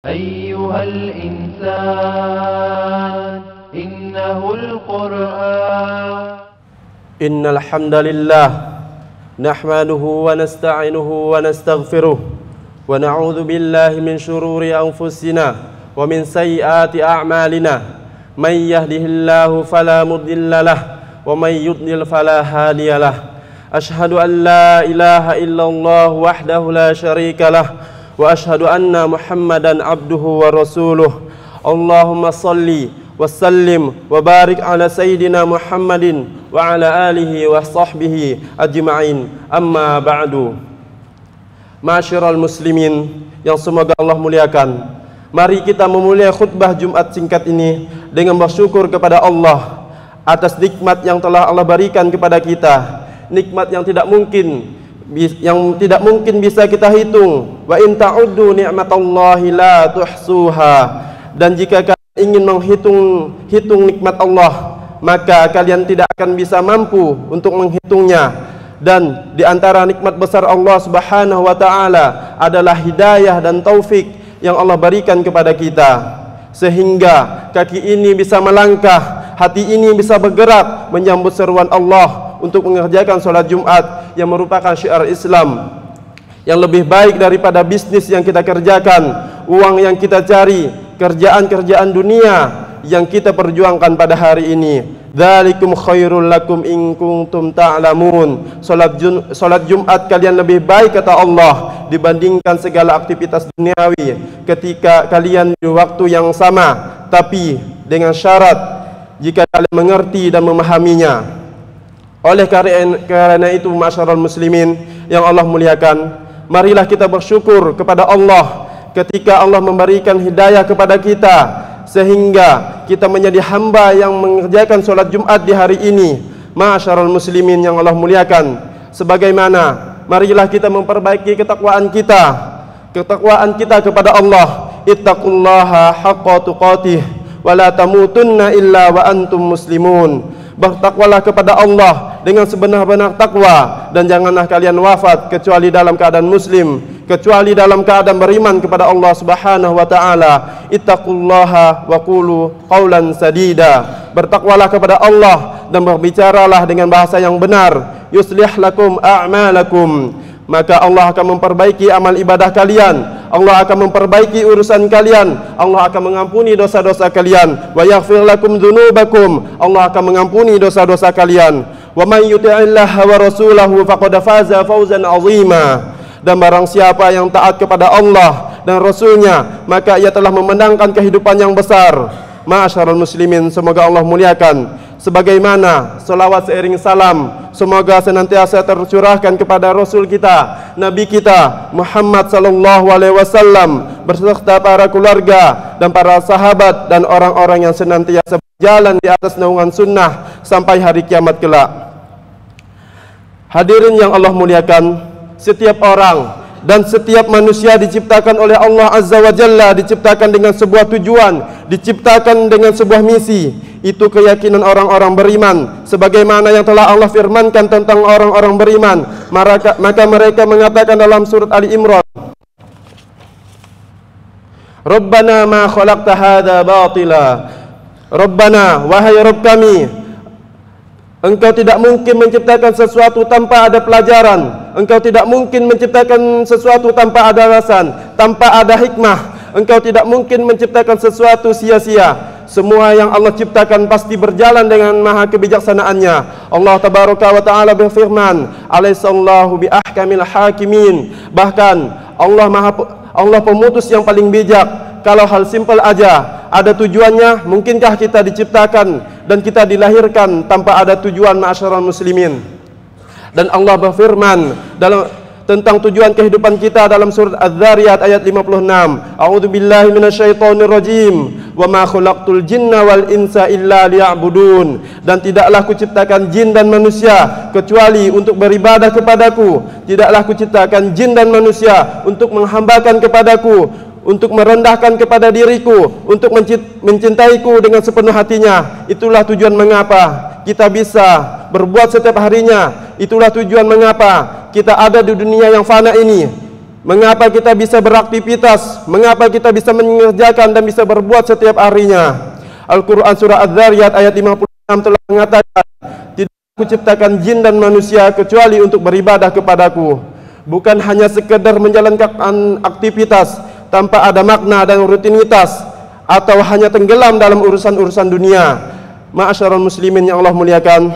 أيها الإنسان إنه القرآن. إن الحمد لله نحمده ونستعينه ونستغفره ونعوذ بالله من شرور أنفسنا ومن سيئات أعمالنا. من يهده الله فلا مضل له ومن يضلل فلا هادي له. أشهد أن لا إله إلا الله وحده لا شريك له وأشهد أن محمدا عبده ورسوله. اللهم صل وسلم وبارك على سيدنا محمد وعلى آله وصحبه أجمعين. Amma ba'du. Masyiral muslimin yang semoga Allah muliakan, mari kita memulai khutbah Jumat singkat ini dengan bersyukur kepada Allah atas nikmat yang telah Allah berikan kepada kita, nikmat yang tidak mungkin bisa kita hitung. Wa in ta'uddu ni'matallahi la tuhsuha. Dan jika kalian ingin menghitung nikmat Allah, maka kalian tidak akan bisa mampu untuk menghitungnya. Dan di antara nikmat besar Allah Subhanahu wa taala adalah hidayah dan taufik yang Allah berikan kepada kita, sehingga kaki ini bisa melangkah, hati ini bisa bergerak menyambut seruan Allah untuk mengerjakan sholat Jumat yang merupakan syiar Islam. Yang lebih baik daripada bisnis yang kita kerjakan, uang yang kita cari, kerjaan-kerjaan dunia yang kita perjuangkan pada hari ini. Dzalikum khairul lakum in kuntum ta'lamun. Salat Jumat kalian lebih baik kata Allah dibandingkan segala aktivitas duniawi ketika kalian di waktu yang sama, tapi dengan syarat jika kalian mengerti dan memahaminya. Oleh karena itu, masyarul muslimin yang Allah muliakan, marilah kita bersyukur kepada Allah ketika Allah memberikan hidayah kepada kita sehingga kita menjadi hamba yang mengerjakan sholat Jumat di hari ini. Masyarul muslimin yang Allah muliakan, sebagaimana marilah kita memperbaiki ketakwaan kita kepada Allah. Ittaqullaha haqqa tuqatih wa la tamutunna illa wa antum muslimun. Bertakwalah kepada Allah dengan sebenar-benar takwa, dan janganlah kalian wafat kecuali dalam keadaan muslim, kecuali dalam keadaan beriman kepada Allah Subhanahu wa taala. Ittaqullaha wa qulu qaulan sadida. Bertakwalah kepada Allah dan berbicaralah dengan bahasa yang benar. Yuslih lakum a'malakum. Maka Allah akan memperbaiki amal ibadah kalian, Allah akan memperbaiki urusan kalian, Allah akan mengampuni dosa-dosa kalian. Wa yaghfir lakum dzunubakum. Allah akan mengampuni dosa-dosa kalian. Wa may yuti'illaha wa rasulahu faqad faza fawzan 'azima. Dan barang siapa yang taat kepada Allah dan Rasulnya, maka ia telah memenangkan kehidupan yang besar. Ma'asyarul muslimin, semoga Allah muliakan, sebagaimana selawat seiring salam semoga senantiasa tercurahkan kepada Rasul kita, Nabi kita Muhammad sallallahu alaihi wasallam, beserta para keluarga dan para sahabat dan orang-orang yang senantiasa berjalan di atas naungan sunnah sampai hari kiamat kelak. Hadirin yang Allah muliakan, setiap orang dan setiap manusia diciptakan oleh Allah Azza wa Jalla, diciptakan dengan sebuah tujuan, diciptakan dengan sebuah misi. Itu keyakinan orang-orang beriman, sebagaimana yang telah Allah firmankan tentang orang-orang beriman. Maka mereka mengatakan dalam surat Ali Imran, Rabbana ma khalaqta hadza batila. Rabbana, wahai Rabb kami, Engkau tidak mungkin menciptakan sesuatu tanpa ada pelajaran. Engkau tidak mungkin menciptakan sesuatu tanpa ada alasan, tanpa ada hikmah. Engkau tidak mungkin menciptakan sesuatu sia-sia. Semua yang Allah ciptakan pasti berjalan dengan maha kebijaksanaannya. Allah tabaraka wa ta'ala berfirman, Alaihissallahu bi ahkamil hakimin. Bahkan Allah pemutus yang paling bijak. Kalau hal simpel aja, ada tujuannya, mungkinkah kita diciptakan dan kita dilahirkan tanpa ada tujuan, ma'asyiral muslimin? Dan Allah berfirman tentang tujuan kehidupan kita dalam surat Az-Zariyat ayat 56. A'udzubillahi minasyaitonirrajim. Wa ma khalaqtul jinna wal insa illa liya'budun. Dan tidaklah kuciptakan jin dan manusia kecuali untuk beribadah kepadaku. Tidaklah kuciptakan jin dan manusia untuk menghambakan kepadaku, untuk merendahkan kepada diriku, untuk mencintaiku dengan sepenuh hatinya. Itulah tujuan mengapa kita bisa berbuat setiap harinya. Itulah tujuan mengapa kita ada di dunia yang fana ini. Mengapa kita bisa beraktivitas? Mengapa kita bisa mengerjakan dan bisa berbuat setiap harinya? Al-Quran surah Az-Zariyat ayat 56 telah mengatakan, tidak aku ciptakan jin dan manusia kecuali untuk beribadah kepadaku. Bukan hanya sekedar menjalankan aktivitas tanpa ada makna dan rutinitas, atau hanya tenggelam dalam urusan-urusan dunia. Ma'asyiral muslimin yang Allah muliakan,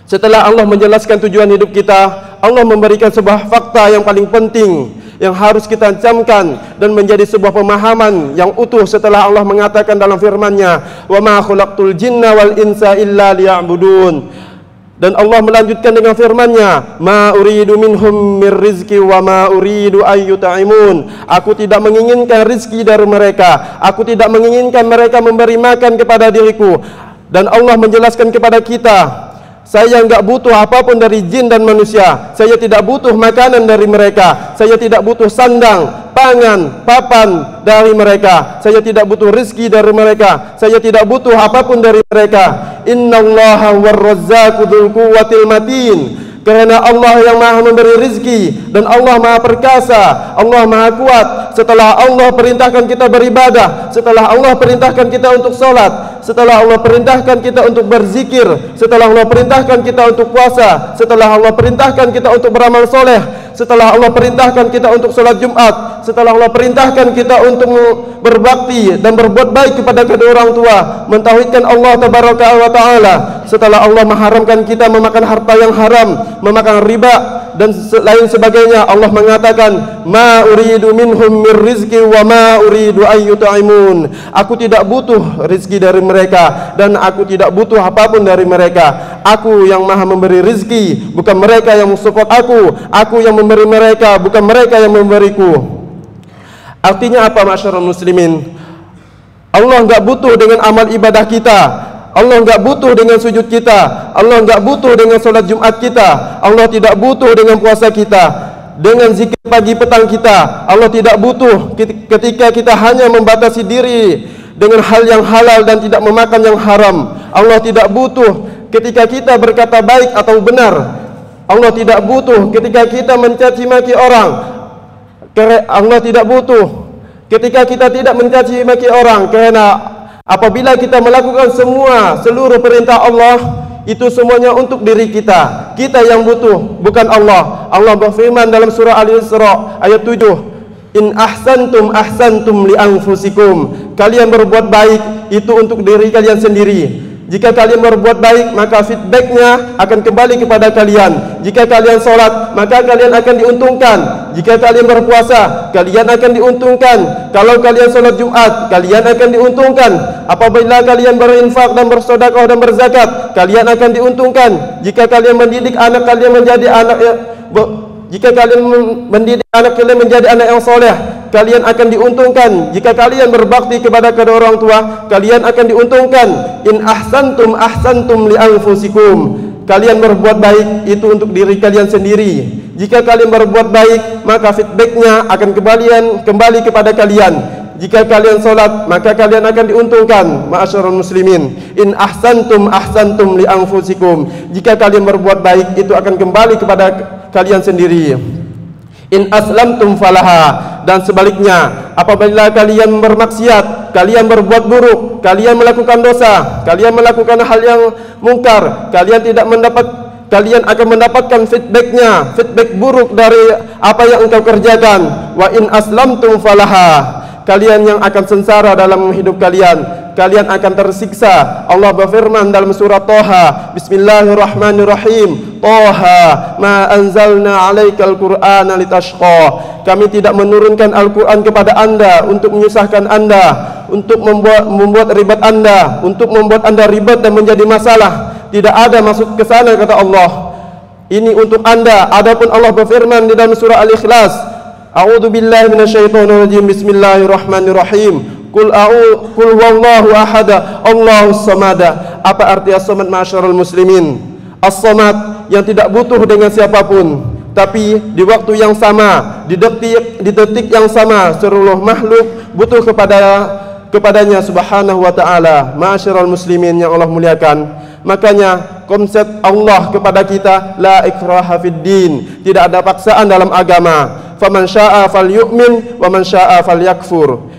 setelah Allah menjelaskan tujuan hidup kita, Allah memberikan sebuah fakta yang paling penting yang harus kita camkan dan menjadi sebuah pemahaman yang utuh setelah Allah mengatakan dalam firman-Nya, "Wa ma khalaqtul jinna wal insa illa liya'budun." Dan Allah melanjutkan dengan firman-Nya, "Ma uridu minhum mir rizqi wa ma uridu ay yut'imun." Aku tidak menginginkan rizki dari mereka, aku tidak menginginkan mereka memberi makan kepada diriku. Dan Allah menjelaskan kepada kita, saya enggak butuh apapun dari jin dan manusia. Saya tidak butuh makanan dari mereka. Saya tidak butuh sandang, pangan, papan dari mereka. Saya tidak butuh rizki dari mereka. Saya tidak butuh apapun dari mereka. Innallaha war-razzaqu dzul quwwatil matin. Karena Allah yang maha memberi rizki dan Allah maha perkasa, Allah maha kuat. Setelah Allah perintahkan kita beribadah, setelah Allah perintahkan kita untuk sholat, setelah Allah perintahkan kita untuk berzikir, setelah Allah perintahkan kita untuk puasa, setelah Allah perintahkan kita untuk beramal soleh, setelah Allah perintahkan kita untuk sholat Jumat, setelah Allah perintahkan kita untuk berbakti dan berbuat baik kepada kedua orang tua, mentauhidkan Allah tabaraka wa ta'ala, setelah Allah mengharamkan kita memakan harta yang haram, memakan riba dan lain sebagainya, Allah mengatakan, "Ma uridu minhum mir rizqi wa ma uridu ay yut'imun." Aku tidak butuh rizki dari mereka dan aku tidak butuh apapun dari mereka. Aku yang maha memberi rizki, bukan mereka yang mensupport aku. Aku yang memberi mereka, bukan mereka yang memberiku. Artinya apa, masyarakat muslimin? Allah enggak butuh dengan amal ibadah kita. Allah enggak butuh dengan sujud kita. Allah enggak butuh dengan salat Jumat kita. Allah tidak butuh dengan puasa kita, dengan zikir pagi petang kita. Allah tidak butuh ketika kita hanya membatasi diri dengan hal yang halal dan tidak memakan yang haram. Allah tidak butuh ketika kita berkata baik atau benar. Allah tidak butuh ketika kita mencaci maki orang. Allah tidak butuh ketika kita tidak mencaci maki orang, karena apabila kita melakukan seluruh perintah Allah, itu semuanya untuk diri kita. Kita yang butuh, bukan Allah. Allah berfirman dalam surah Al-Isra ayat 7, "In ahsantum ahsantum li anfusikum." Kalian berbuat baik itu untuk diri kalian sendiri. Jika kalian berbuat baik, maka feedbacknya akan kembali kepada kalian. Jika kalian sholat, maka kalian akan diuntungkan. Jika kalian berpuasa, kalian akan diuntungkan. Kalau kalian sholat Jumat, kalian akan diuntungkan. Apabila kalian berinfak dan bersedekah dan berzakat, kalian akan diuntungkan. Jika kalian mendidik anak kalian menjadi anak yang soleh, kalian akan diuntungkan. Jika kalian berbakti kepada kedua orang tua, kalian akan diuntungkan. In ahsantum ahsantum li anfusikum. Kalian berbuat baik itu untuk diri kalian sendiri. Jika kalian berbuat baik, maka feedbacknya akan kembali kepada kalian. Jika kalian sholat, maka kalian akan diuntungkan. Ma'asyiral muslimin, in ahsantum ahsantum li anfusikum. Jika kalian berbuat baik, itu akan kembali kepada kalian sendiri. In aslamtum falaha. Dan sebaliknya, apabila kalian bermaksiat, kalian berbuat buruk, kalian melakukan dosa, kalian melakukan hal yang mungkar, kalian akan mendapatkan feedback buruk dari apa yang engkau kerjakan. Wa in aslamtum falaha. Kalian yang akan sengsara dalam hidup kalian, kalian akan tersiksa. Allah berfirman dalam surah Thaha, Bismillahirrahmanirrahim, Thaha ma anzalna 'alaikal qur'ana litashqa. Kami tidak menurunkan Al-Quran kepada anda untuk menyusahkan anda, untuk membuat ribet anda, untuk membuat anda ribet dan menjadi masalah. Tidak ada maksud ke sana, kata Allah. Ini untuk anda. Adapun Allah berfirman di dalam surah Al-Ikhlas, A'udzu billahi minasyaitonir rajim. Bismillahirrahmanirrahim. Qul huwallahu ahad, Allahus samad. Apa arti as-samad, masyarul muslimin? As-samad yang tidak butuh dengan siapapun, tapi di waktu yang sama, di detik yang sama, seluruh makhluk butuh kepadanya subhanahu wa ta'ala. Masyarul muslimin yang Allah muliakan, makanya konsep Allah kepada kita, la ikraha fid din, tidak ada paksaan dalam agama. faman syaa'a falyu'min wa man syaa'a falyakfur.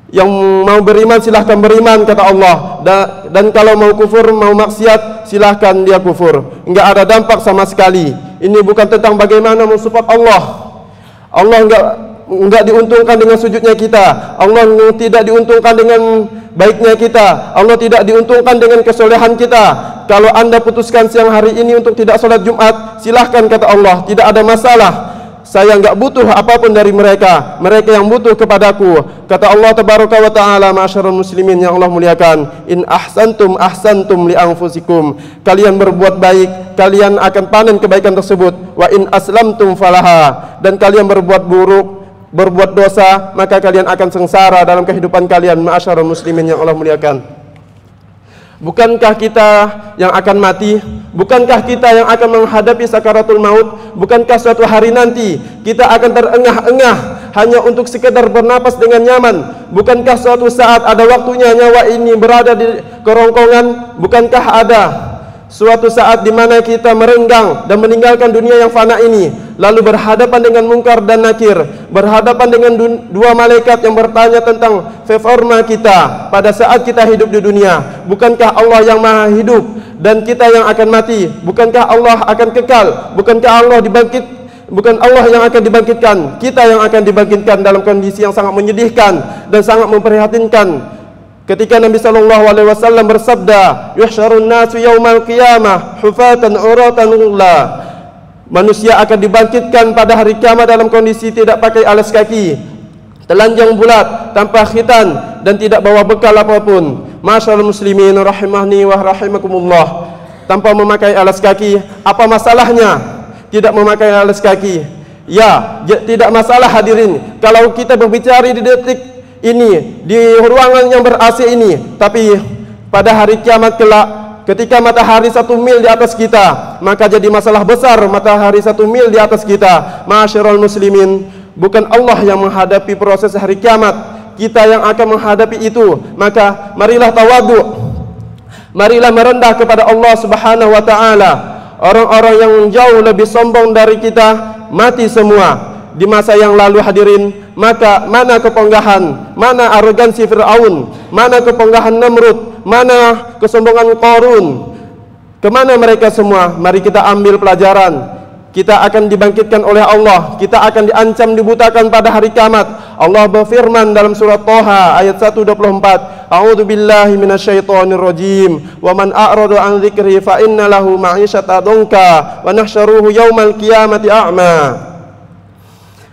Yang mau beriman silahkan beriman, kata Allah, dan kalau mau kufur, mau maksiat, silahkan dia kufur. Enggak ada dampak sama sekali. Ini bukan tentang bagaimana mensupport Allah. Allah enggak diuntungkan dengan sujudnya kita. Allah tidak diuntungkan dengan baiknya kita. Allah tidak diuntungkan dengan kesolehan kita. Kalau Anda putuskan siang hari ini untuk tidak sholat Jumat, silahkan, kata Allah, tidak ada masalah. Saya enggak butuh apapun dari mereka. Mereka yang butuh kepadaku. Kata Allah tabaraka wa ta'ala, ma'asyiral muslimin yang Allah muliakan, in ahsantum ahsantum li anfusikum. Kalian berbuat baik, kalian akan panen kebaikan tersebut. Wa in aslamtum falaha. Dan kalian berbuat buruk, berbuat dosa, maka kalian akan sengsara dalam kehidupan kalian. Ma'asyiral muslimin yang Allah muliakan. Bukankah kita yang akan mati? Bukankah kita yang akan menghadapi sakaratul maut? Bukankah suatu hari nanti kita akan terengah-engah hanya untuk sekedar bernapas dengan nyaman? Bukankah suatu saat ada waktunya nyawa ini berada di kerongkongan? Bukankah ada suatu saat di mana kita merenggang dan meninggalkan dunia yang fana ini, lalu berhadapan dengan mungkar dan nakir, berhadapan dengan dua malaikat yang bertanya tentang performa kita pada saat kita hidup di dunia? Bukankah Allah yang maha hidup dan kita yang akan mati? Bukankah Allah akan kekal? Bukankah Allah bukan Allah yang akan dibangkitkan, kita yang akan dibangkitkan dalam kondisi yang sangat menyedihkan dan sangat memprihatinkan. Ketika Nabi sallallahu alaihi wasallam bersabda, yuhsyarun nasu yaumal qiyamah hufatan uratan ghurla. Manusia akan dibangkitkan pada hari kiamat dalam kondisi tidak pakai alas kaki, telanjang bulat, tanpa khitan, dan tidak bawa bekal apapun. Masyaallah muslimin rahimahni wa rahimakumullah. Tanpa memakai alas kaki, apa masalahnya tidak memakai alas kaki? Ya, tidak masalah hadirin kalau kita berbicara di detik ini di ruangan yang ber-AC ini, tapi pada hari kiamat kelak ketika matahari 1 mil di atas kita, maka jadi masalah besar matahari 1 mil di atas kita. Ma'asyiral muslimin, bukan Allah yang menghadapi proses hari kiamat, kita yang akan menghadapi itu. Maka marilah tawadhu, marilah merendah kepada Allah Subhanahu wa taala. Orang-orang yang jauh lebih sombong dari kita mati semua di masa yang lalu hadirin. Maka mana keponggahan, mana arogansi Fir'aun, mana keponggahan Namrud, mana kesombongan Qarun, kemana mereka semua? Mari kita ambil pelajaran. Kita akan dibangkitkan oleh Allah, kita akan diancam dibutakan pada hari kiamat. Allah berfirman dalam surat Thaha ayat 124, A'udzu billahi minasyaitonir rajim, wa man a'rada an dzikri fa inna lahu ma'isyatan dhanka wa nahsyuruhu yaumal qiyamati a'ma.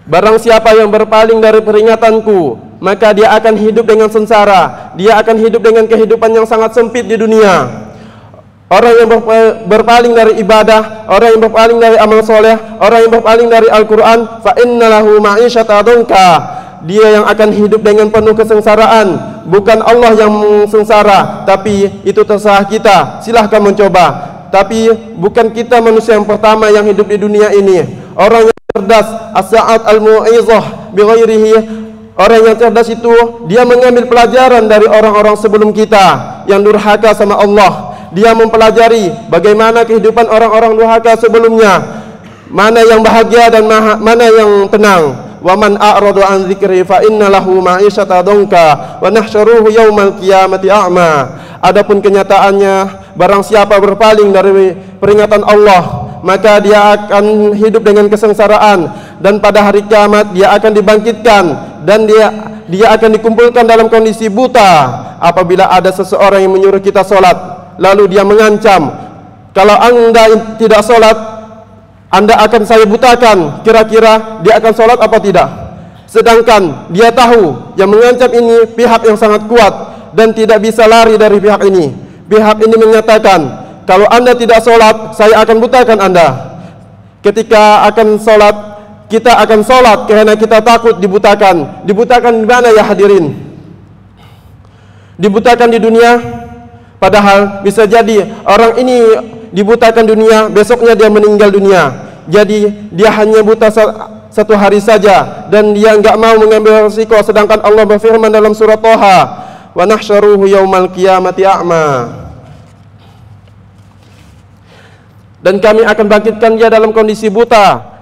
Barang siapa yang berpaling dari peringatanku, maka dia akan hidup dengan sengsara. Dia akan hidup dengan kehidupan yang sangat sempit di dunia. Orang yang berpaling dari ibadah, orang yang berpaling dari amal soleh, orang yang berpaling dari Al-Quran, fa innalahu ma'isyatan dhanka. Dia yang akan hidup dengan penuh kesengsaraan. Bukan Allah yang sengsara, tapi itu terserah kita. Silahkan mencoba. Tapi bukan kita manusia yang pertama yang hidup di dunia ini. Orang yang cerdas, as-sa'at al-mu'izah bighairihi, orang yang cerdas itu dia mengambil pelajaran dari orang-orang sebelum kita yang durhaka sama Allah. Dia mempelajari bagaimana kehidupan orang-orang durhaka sebelumnya, mana yang bahagia dan mana yang tenang. Wa man a'rada an dzikri fa inna lahu ma'isyatan dhanka wa nahsyuruhu yaumal qiyamati a'ma. Adapun kenyataannya, barang siapa berpaling dari peringatan Allah, maka dia akan hidup dengan kesengsaraan, dan pada hari kiamat dia akan dibangkitkan dan dia akan dikumpulkan dalam kondisi buta. Apabila ada seseorang yang menyuruh kita sholat, lalu dia mengancam, kalau anda tidak sholat, anda akan saya butakan. Kira-kira dia akan sholat apa tidak? Sedangkan dia tahu yang mengancam ini pihak yang sangat kuat dan tidak bisa lari dari pihak ini. Pihak ini menyatakan, kalau anda tidak sholat, saya akan butakan anda. Ketika akan sholat, kita akan sholat karena kita takut dibutakan. Dibutakan di mana ya hadirin? Dibutakan di dunia. Padahal bisa jadi orang ini dibutakan dunia, besoknya dia meninggal dunia. Jadi dia hanya buta satu hari saja dan dia enggak mau mengambil risiko. Sedangkan Allah berfirman dalam surat Thaha, wa nahsyuruhu yaumal qiyamati a'ma. Dan kami akan bangkitkan dia dalam kondisi buta.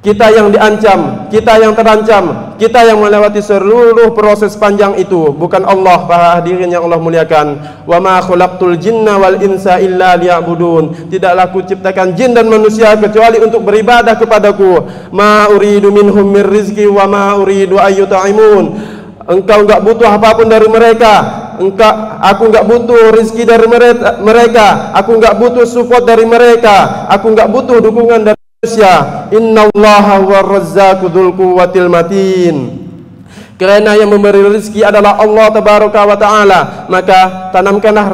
Kita yang diancam, kita yang terancam, kita yang melewati seluruh proses panjang itu, bukan Allah. Para hadirin yang Allah muliakan, wa ma khalaqtul jinna wal insa illa liya'budun. Tidaklah aku ciptakan jin dan manusia kecuali untuk beribadah kepadaku. Ma uridu minhum mir rizqi wa ma uridu ayyut'imun. Engkau enggak butuh apapun dari mereka. Aku enggak butuh rizki dari mereka. Aku enggak butuh support dari mereka. Aku enggak butuh dukungan dari manusia. Innallaha huwar-razzaqu dzul quwwatil matin. Karena yang memberi rezeki adalah Allah tabaraka wa taala, maka tanamkanlah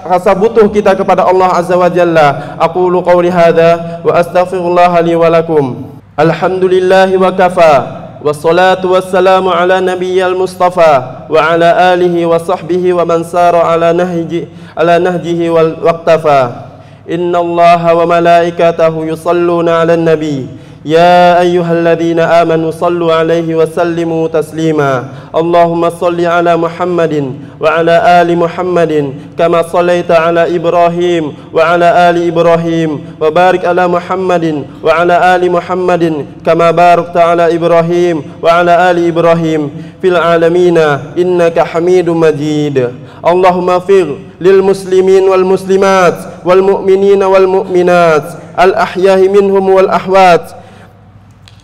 rasa butuh kita kepada Allah azza wa jalla. Aqulu qawli hadza wa astaghfirullah li wa lakum. Alhamdulillahi wa kafa. Wassalatu wassalamu ala nabiyyil mustafa wa ala alihi wa sahbihi wa man sara ala nahjihi wal waqtafa. Inna Allaha wa malaikatahu yusalluna ala nabi. Ya ayyuhalladzina amanu sallu alaihi wa sallimu taslima. Allahumma salli ala Muhammadin wa ala ali Muhammadin kama sallaita ala Ibrahim wa ala ali Ibrahim, wa barik ala Muhammadin wa ala ali Muhammadin kama barakta ala Ibrahim wa ala ali Ibrahim fil alamina innaka Hamidum Majid. Allahumma fir lil muslimin wal muslimat wal mu'minina wal mu'minat al ahyahi minhum wal ahwat.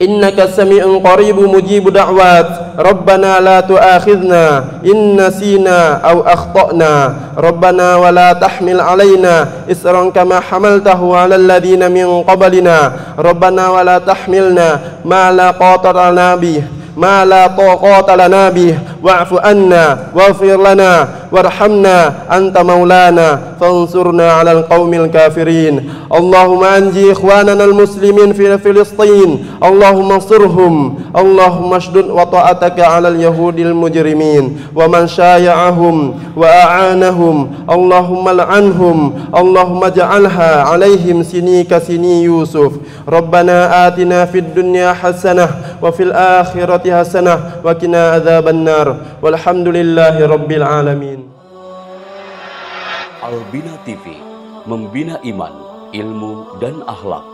Innaka sami'un qaribun mujibu da'wat. Rabbana la tu'akhidna in nasina aw akhtana. Rabbana wa la tahmil alaina isran kama hamaltahu 'alal ladzina min qablina. Rabbana wa la tahmilna ma la taqata lana bih wa'fu anna waghfir lana warhamna anta maulana fansurna 'alal qaumil kafirin. Allahumma anji ikhwanana al-muslimin fi Filistin. Allahumma ansurhum. Allahumma shdud wa ta'ataka 'alal yahudil mujrimin wa man syaya'ahum wa a'anahum. Allahumma la'anhum. Allahumma ja'alha 'alaihim sini ka sini Yusuf. Rabbana atina fid dunya hasanah wa fil akhirati hasanah wa qina adzaban nar. Walhamdulillahi rabbil alamin. Albina TV, membina iman, ilmu dan akhlak.